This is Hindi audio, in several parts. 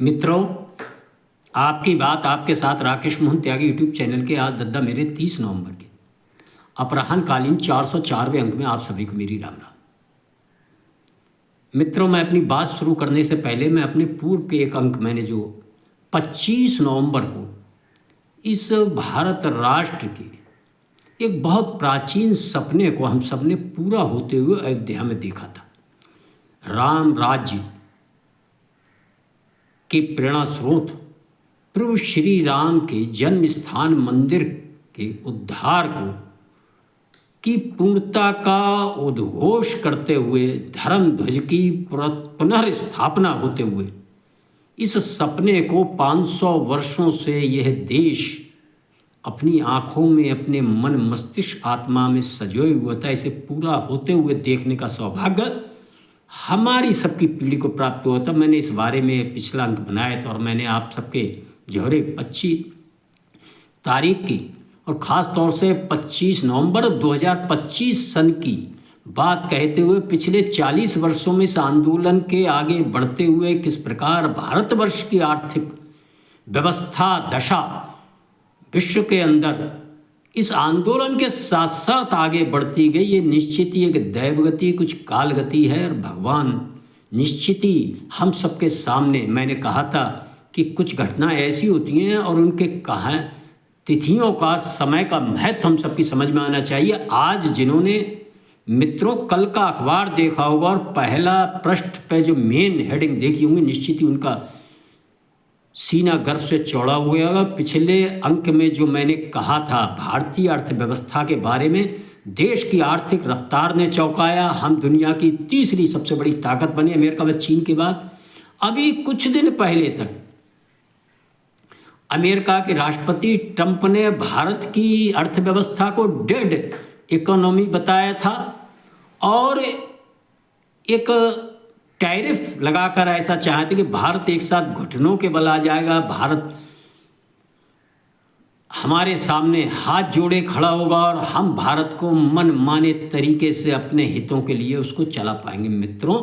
मित्रों, आपकी बात आपके साथ राकेश मोहन त्यागी यूट्यूब चैनल के आज दद्दा मेरे 30 नवंबर के अपराह्नकालीन 404वें अंक में आप सभी को मेरी राम राम। मित्रों, मैं अपनी बात शुरू करने से पहले मैं अपने पूर्व के एक अंक मैंने जो 25 नवंबर को इस भारत राष्ट्र के एक बहुत प्राचीन सपने को हम सब ने पूरा होते हुए अयोध्या में देखा था। राम राज्य के प्रेरणा स्रोत प्रभु श्री राम के जन्म स्थान मंदिर के उद्धार को की पूर्णता का उद्घोष करते हुए धर्म ध्वज की पुनर्स्थापना होते हुए इस सपने को 500 वर्षों से यह देश अपनी आँखों में, अपने मन मस्तिष्क आत्मा में सजोए हुआ था। इसे पूरा होते हुए देखने का सौभाग्य हमारी सबकी पीढ़ी को प्राप्त हुआ था। मैंने इस बारे में पिछला अंक बनाया था और मैंने आप सबके जोहरे 25 तारीख की और ख़ास तौर से 25 नवंबर 2025 सन की बात कहते हुए पिछले 40 वर्षों में इस आंदोलन के आगे बढ़ते हुए किस प्रकार भारतवर्ष की आर्थिक व्यवस्था दशा विश्व के अंदर इस आंदोलन के साथ साथ आगे बढ़ती गई। ये निश्चित ही एक दैवगति, कुछ कालगति है और भगवान निश्चित ही हम सबके सामने, मैंने कहा था कि कुछ घटना ऐसी होती हैं और उनके कहा तिथियों का, समय का महत्व हम सबकी समझ में आना चाहिए। आज जिन्होंने मित्रों कल का अखबार देखा होगा और पहला पृष्ठ पे जो मेन हेडिंग देखी होंगी, निश्चित ही उनका सीना गर्व से चौड़ा हो गया होगा। पिछले अंक में जो मैंने कहा था भारतीय अर्थव्यवस्था के बारे में, देश की आर्थिक रफ्तार ने चौंकाया। हम दुनिया की तीसरी सबसे बड़ी ताकत बने अमेरिका व चीन के बाद। अभी कुछ दिन पहले तक अमेरिका के राष्ट्रपति ट्रंप ने भारत की अर्थव्यवस्था को डेड इकोनॉमी बताया था और एक टैरिफ लगाकर ऐसा चाहते कि भारत एक साथ घुटनों के बल आ जाएगा, भारत हमारे सामने हाथ जोड़े खड़ा होगा और हम भारत को मन माने तरीके से अपने हितों के लिए उसको चला पाएंगे। मित्रों,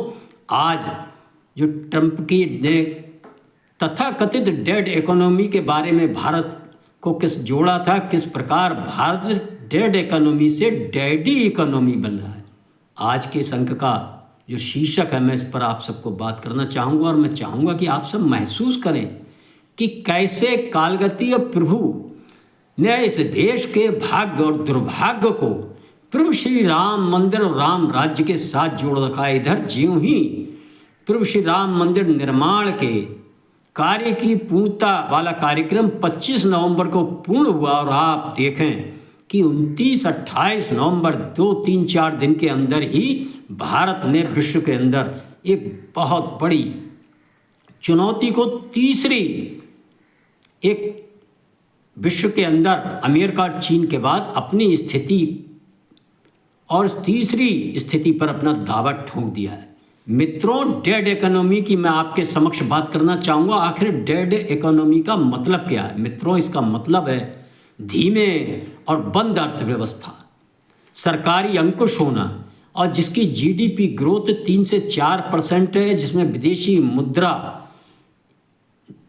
आज जो ट्रंप की ने तथाकथित डेड इकोनॉमी के बारे में भारत को किस जोड़ा था, किस प्रकार भारत डेड इकोनॉमी से डैडी इकोनॉमी बन रहा है। आज के इस अंक का जो शीर्षक है, मैं इस पर आप सबको बात करना चाहूँगा और मैं चाहूँगा कि आप सब महसूस करें कि कैसे कालगति और प्रभु ने इस देश के भाग्य और दुर्भाग्य को प्रभु श्री राम मंदिर और राम राज्य के साथ जोड़ रखा है। इधर ज्यों ही प्रभु श्री राम मंदिर निर्माण के कार्य की पूर्णता वाला कार्यक्रम 25 नवंबर को पूर्ण हुआ और आप देखें कि 29-28 नवंबर 2-3-4 दिन के अंदर ही भारत ने विश्व के अंदर एक बहुत बड़ी चुनौती को, तीसरी एक विश्व के अंदर अमेरिका और चीन के बाद अपनी स्थिति और तीसरी स्थिति पर अपना दावा ठोक दिया है। मित्रों, डेड इकोनॉमी की मैं आपके समक्ष बात करना चाहूँगा। आखिर डेड इकोनॉमी का मतलब क्या है? मित्रों, इसका मतलब है धीमे और बंद अर्थव्यवस्था, सरकारी अंकुश होना और जिसकी जीडीपी ग्रोथ 3 से 4% है, जिसमें विदेशी मुद्रा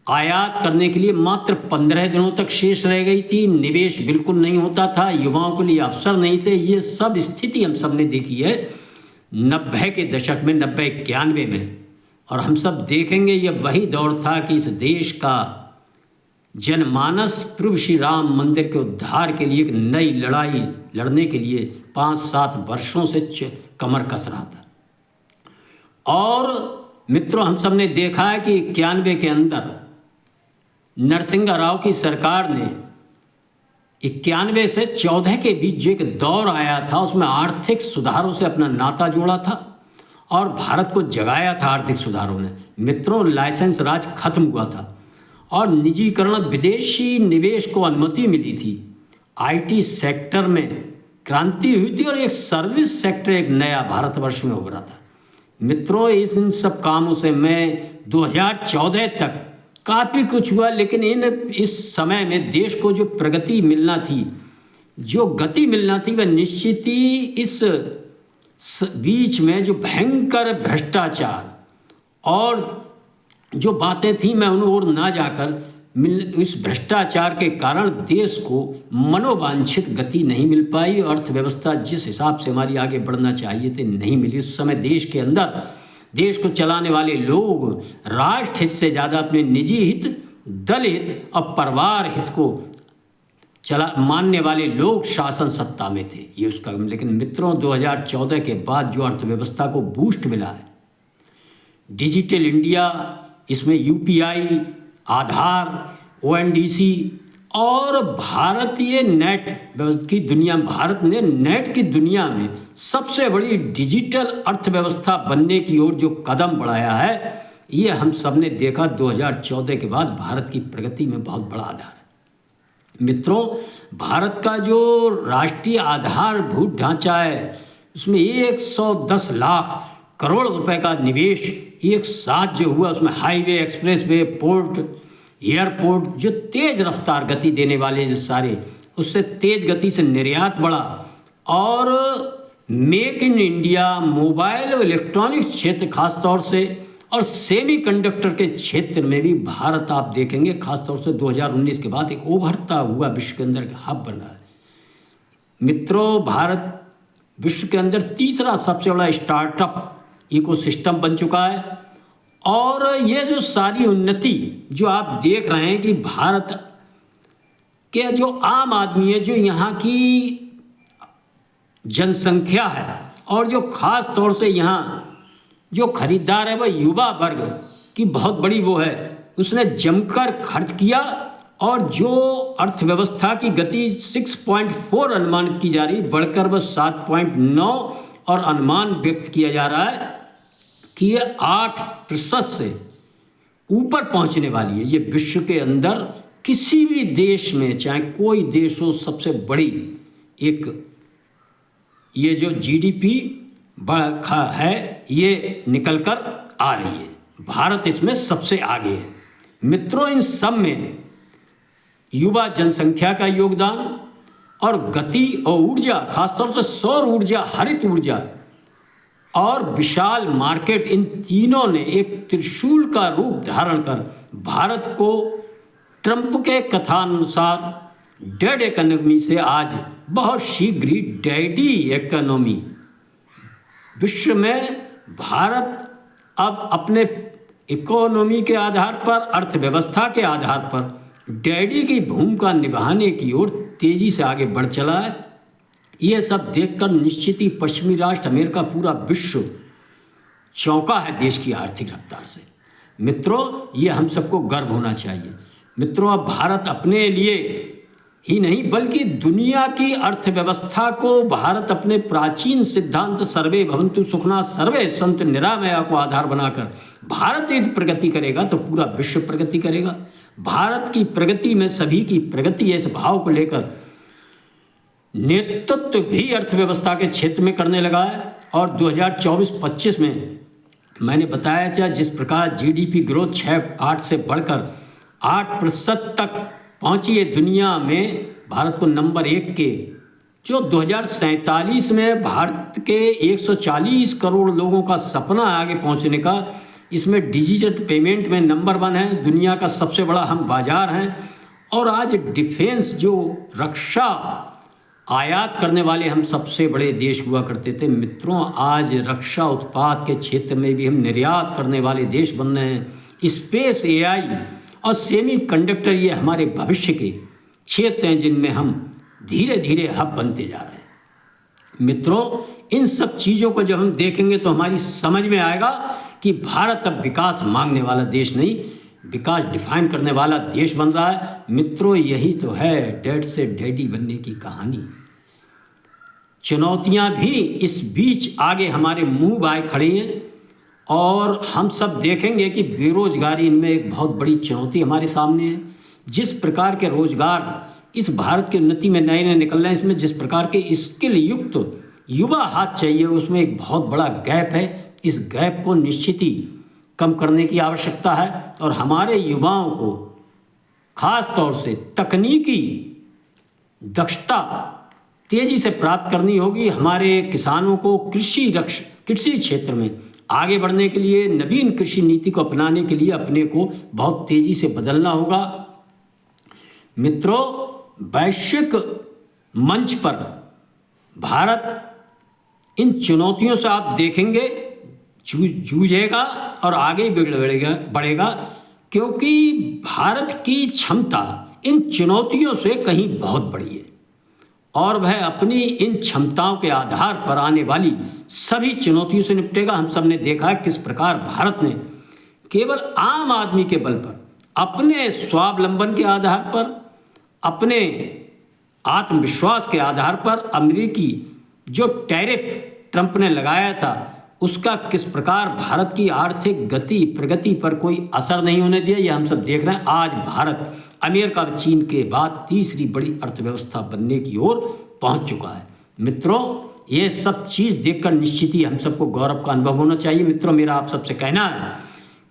आयात करने के लिए मात्र 15 दिनों तक शेष रह गई थी, निवेश बिल्कुल नहीं होता था, युवाओं के लिए अवसर नहीं थे। ये सब स्थिति हम सब ने देखी है 90 के दशक में, 90-91 में, और हम सब देखेंगे ये वही दौर था कि इस देश का जनमानस प्रभु श्री राम मंदिर के उद्धार के लिए एक नई लड़ाई लड़ने के लिए 5-7 वर्षों से कमर कस रहा था। और मित्रों, हम सब ने देखा है कि 91 के अंदर नरसिंह राव की सरकार ने 91 से 14 के बीच जो एक दौर आया था, उसमें आर्थिक सुधारों से अपना नाता जोड़ा था और भारत को जगाया था आर्थिक सुधारों ने। मित्रों, लाइसेंस राज खत्म हुआ था और निजीकरण, विदेशी निवेश को अनुमति मिली थी, आईटी सेक्टर में क्रांति हुई थी और एक सर्विस सेक्टर एक नया भारतवर्ष में उभरा था। मित्रों, इन सब कामों से मैं 2014 तक काफ़ी कुछ हुआ, लेकिन इस समय में देश को जो प्रगति मिलना थी, जो गति मिलना थी, वह निश्चित ही इस बीच में जो भयंकर भ्रष्टाचार और जो बातें थी मैं उन ओर ना जाकर इस भ्रष्टाचार के कारण देश को मनोवांछित गति नहीं मिल पाई, अर्थव्यवस्था जिस हिसाब से हमारी आगे बढ़ना चाहिए थी नहीं मिली। उस समय देश के अंदर देश को चलाने वाले लोग राष्ट्र हित से ज़्यादा अपने निजी हित, दल हित और परिवार हित को मानने वाले लोग शासन सत्ता में थे, ये उसका। लेकिन मित्रों 2014 के बाद जो अर्थव्यवस्था को बूस्ट मिला है, डिजिटल इंडिया, इसमें यूपीआई, आधार, ओएनडीसी और भारतीय नेट की दुनिया, भारत ने नेट की दुनिया में सबसे बड़ी डिजिटल अर्थव्यवस्था बनने की ओर जो कदम बढ़ाया है, ये हम सब ने देखा 2014 के बाद भारत की प्रगति में बहुत बड़ा आधार है। मित्रों, भारत का जो राष्ट्रीय आधारभूत ढांचा है उसमें 110 लाख करोड़ रुपए का निवेश एक साथ जो हुआ, उसमें हाईवे, एक्सप्रेसवे, पोर्ट, एयरपोर्ट, जो तेज रफ्तार गति देने वाले जो सारे, उससे तेज गति से निर्यात बढ़ा। और मेक इन इंडिया, मोबाइल और इलेक्ट्रॉनिक्स क्षेत्र खासतौर से, और सेमीकंडक्टर के क्षेत्र में भी भारत आप देखेंगे खासतौर से 2019 के बाद एक उभरता हुआ विश्व के अंदर हब बन रहा है। मित्रों, भारत विश्व के अंदर तीसरा सबसे बड़ा स्टार्टअप इकोसिस्टम बन चुका है। और ये जो सारी उन्नति जो आप देख रहे हैं कि भारत के जो आम आदमी है, जो यहाँ की जनसंख्या है, और जो खास तौर से यहाँ जो खरीदार है वह युवा वर्ग की बहुत बड़ी वो है, उसने जमकर खर्च किया। और जो अर्थव्यवस्था की गति 6.4 अनुमानित की जा रही, बढ़कर वह 7.9 और अनुमान व्यक्त किया जा रहा है कि ये 8% से ऊपर पहुंचने वाली है। ये विश्व के अंदर किसी भी देश में, चाहे कोई देश हो, सबसे बड़ी एक ये जो जीडीपी है ये निकल कर आ रही है। भारत इसमें सबसे आगे है। मित्रों, इन सब में युवा जनसंख्या का योगदान और गति और ऊर्जा, खासतौर से सौर ऊर्जा, हरित ऊर्जा और विशाल मार्केट, इन तीनों ने एक त्रिशूल का रूप धारण कर भारत को ट्रंप के कथानुसार डेड इकोनॉमी से आज बहुत शीघ्र ही डैडी इकोनॉमी, विश्व में भारत अब अपने इकोनॉमी के आधार पर, अर्थव्यवस्था के आधार पर डैडी की भूमिका निभाने की ओर तेजी से आगे बढ़ चला है। ये सब देखकर निश्चित ही पश्चिमी राष्ट्र अमेरिका, पूरा विश्व चौंका है देश की आर्थिक रफ्तार से। मित्रों, ये हम सबको गर्व होना चाहिए। मित्रों, अब भारत अपने लिए ही नहीं बल्कि दुनिया की अर्थव्यवस्था को भारत अपने प्राचीन सिद्धांत सर्वे भवन्तु सुखिनः सर्वे सन्तु निरामया को आधार बनाकर भारत यदि प्रगति करेगा तो पूरा विश्व प्रगति करेगा। भारत की प्रगति में सभी की प्रगति, इस भाव को लेकर नेतृत्व भी अर्थव्यवस्था के क्षेत्र में करने लगा है। और 2024-25 में मैंने बताया था जिस प्रकार जीडीपी ग्रोथ 6-8 से बढ़कर 8% तक पहुंची है दुनिया में, भारत को नंबर 1 के, जो 2047 में भारत के 140 करोड़ लोगों का सपना आगे पहुंचने का, इसमें डिजिटल पेमेंट में नंबर 1 है, दुनिया का सबसे बड़ा हम बाजार हैं। और आज डिफेंस, जो रक्षा आयात करने वाले हम सबसे बड़े देश हुआ करते थे, मित्रों आज रक्षा उत्पाद के क्षेत्र में भी हम निर्यात करने वाले देश बन रहे हैं। स्पेस, एआई और सेमीकंडक्टर, ये हमारे भविष्य के क्षेत्र हैं जिनमें हम धीरे धीरे हब बनते जा रहे हैं। मित्रों, इन सब चीज़ों को जब हम देखेंगे तो हमारी समझ में आएगा कि भारत अब विकास मांगने वाला देश नहीं, विकास डिफाइन करने वाला देश बन रहा है। मित्रों, यही तो है डैड से डैडी बनने की कहानी। चुनौतियां भी इस बीच आगे हमारे मुंह बाए खड़ी हैं और हम सब देखेंगे कि बेरोजगारी इनमें एक बहुत बड़ी चुनौती हमारे सामने है। जिस प्रकार के रोजगार इस भारत की उन्नति में नए नए निकल रहे हैं, इसमें जिस प्रकार के स्किल युक्त युवा हाथ चाहिए, उसमें एक बहुत बड़ा गैप है। इस गैप को निश्चित ही कम करने की आवश्यकता है और हमारे युवाओं को खास तौर से तकनीकी दक्षता तेजी से प्राप्त करनी होगी। हमारे किसानों को कृषि क्षेत्र में आगे बढ़ने के लिए, नवीन कृषि नीति को अपनाने के लिए अपने को बहुत तेजी से बदलना होगा। मित्रों, वैश्विक मंच पर भारत इन चुनौतियों से आप देखेंगे जूझेगा और आगे बढ़ेगा, क्योंकि भारत की क्षमता इन चुनौतियों से कहीं बहुत बड़ी है और वह अपनी इन क्षमताओं के आधार पर आने वाली सभी चुनौतियों से निपटेगा। हम सब ने देखा है किस प्रकार भारत ने केवल आम आदमी के बल पर, अपने स्वावलंबन के आधार पर, अपने आत्मविश्वास के आधार पर अमेरिकी जो टैरिफ ट्रंप ने लगाया था उसका किस प्रकार भारत की आर्थिक प्रगति पर कोई असर नहीं होने दिया। ये हम सब देख रहे हैं। आज भारत अमेरिका और चीन के बाद तीसरी बड़ी अर्थव्यवस्था बनने की ओर पहुंच चुका है। मित्रों, ये सब चीज़ देखकर निश्चित ही हम सबको गौरव का अनुभव होना चाहिए। मित्रों, मेरा आप सबसे कहना है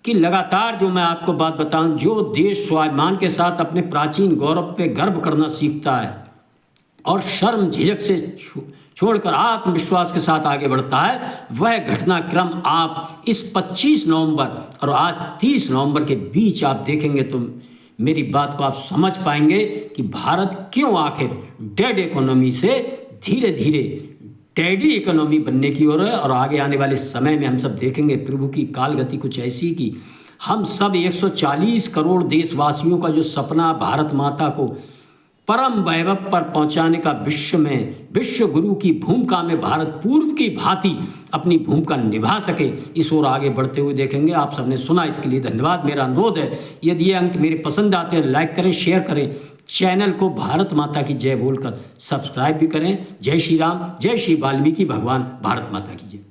कि लगातार जो मैं आपको बात बताऊं, जो देश स्वाभिमान के साथ अपने प्राचीन गौरव पे गर्व करना सीखता है और शर्म झिझक से छोड़कर आत्मविश्वास के साथ आगे बढ़ता है, वह घटनाक्रम आप इस 25 नवंबर और आज 30 नवंबर के बीच आप देखेंगे तो मेरी बात को आप समझ पाएंगे कि भारत क्यों आखिर डेड इकोनॉमी से धीरे धीरे टेडी इकोनॉमी बनने की ओर है। और आगे आने वाले समय में हम सब देखेंगे प्रभु की कालगति कुछ ऐसी कि हम सब 140 करोड़ देशवासियों का जो सपना भारत माता को परम वैभव पर पहुंचाने का विश्व गुरु की भूमिका में भारत पूर्व की भांति अपनी भूमिका निभा सके, इस ओर आगे बढ़ते हुए देखेंगे। आप सबने सुना, इसके लिए धन्यवाद। मेरा अनुरोध है, यदि ये अंक मेरे पसंद आते हैं लाइक करें, शेयर करें, चैनल को भारत माता की जय बोलकर सब्सक्राइब भी करें। जय श्री राम, जय श्री वाल्मीकि भगवान, भारत माता की जय।